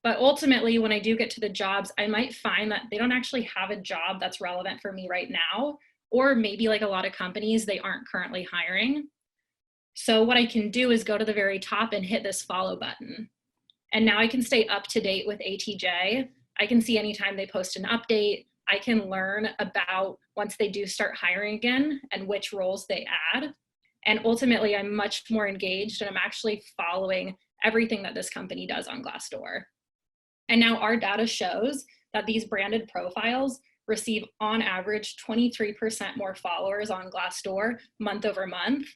But ultimately, when I do get to the jobs, I might find that they don't actually have a job that's relevant for me right now, or maybe like a lot of companies, they aren't currently hiring. So what I can do is go to the very top and hit this follow button. And now I can stay up to date with ATJ. I can see anytime they post an update. I can learn about once they do start hiring again and which roles they add. And ultimately, I'm much more engaged and I'm actually following everything that this company does on Glassdoor. And now our data shows that these branded profiles receive on average 23% more followers on Glassdoor month over month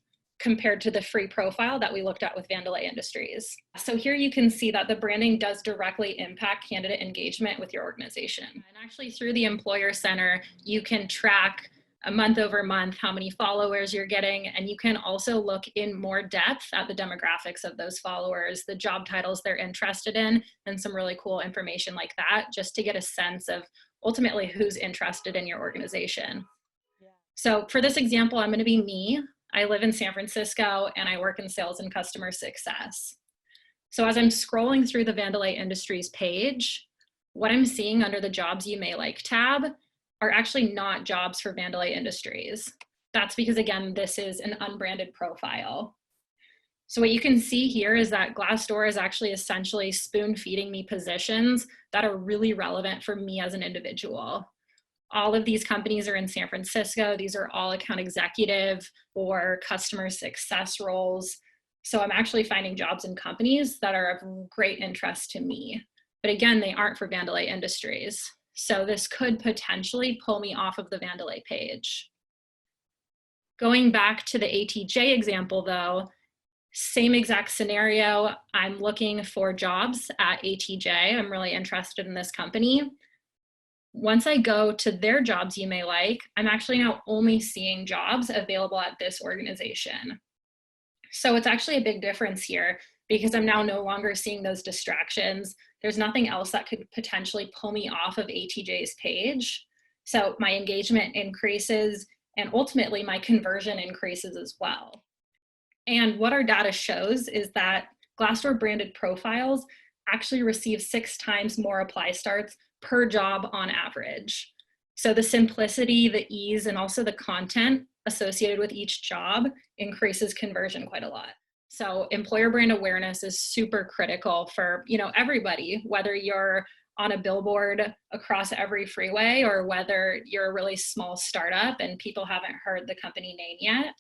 compared to the free profile that we looked at with Vandelay Industries. So here you can see that the branding does directly impact candidate engagement with your organization. And actually through the Employer Center, you can track a month over month how many followers you're getting, and you can also look in more depth at the demographics of those followers, the job titles they're interested in, and some really cool information like that, just to get a sense of ultimately who's interested in your organization. Yeah. So for this example, I'm going to be me. I live in San Francisco and I work in sales and customer success. So as I'm scrolling through the Vandelay Industries page, what I'm seeing under the Jobs You May Like tab are actually not jobs for Vandelay Industries. That's because, again, this is an unbranded profile. So what you can see here is that Glassdoor is actually essentially spoon feeding me positions that are really relevant for me as an individual. All of these companies are in San Francisco. These are all account executive or customer success roles. So I'm actually finding jobs in companies that are of great interest to me. But again, they aren't for Vandelay Industries. So this could potentially pull me off of the Vandelay page. Going back to the ATJ example though, same exact scenario. I'm looking for jobs at ATJ. I'm really interested in this company. Once I go to their Jobs You May Like, I'm actually now only seeing jobs available at this organization. So it's actually a big difference here because I'm now no longer seeing those distractions. There's nothing else that could potentially pull me off of ATJ's page. So my engagement increases and ultimately my conversion increases as well. And what our data shows is that Glassdoor branded profiles actually receive 6 times more apply starts per job on average. So the simplicity, the ease, and also the content associated with each job increases conversion quite a lot. So employer brand awareness is super critical for, everybody, whether you're on a billboard across every freeway or whether you're a really small startup and people haven't heard the company name yet.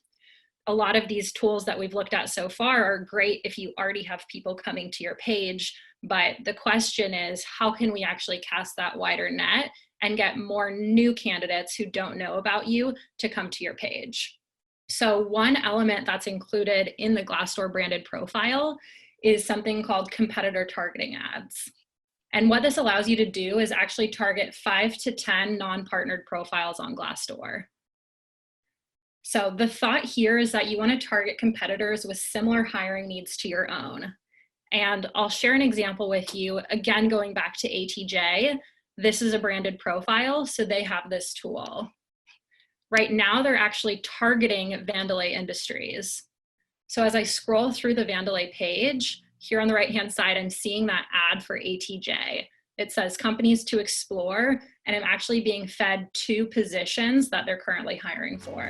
A lot of these tools that we've looked at so far are great if you already have people coming to your page, but the question is, how can we actually cast that wider net and get more new candidates who don't know about you to come to your page? So one element that's included in the Glassdoor branded profile is something called competitor targeting ads. And what this allows you to do is actually target 5 to 10 non-partnered profiles on Glassdoor. So the thought here is that you want to target competitors with similar hiring needs to your own. And I'll share an example with you, again, going back to ATJ. This is a branded profile, so they have this tool. Right now, they're actually targeting Vandelay Industries. So as I scroll through the Vandelay page, here on the right-hand side, I'm seeing that ad for ATJ. It says companies to explore, and I'm actually being fed 2 positions that they're currently hiring for.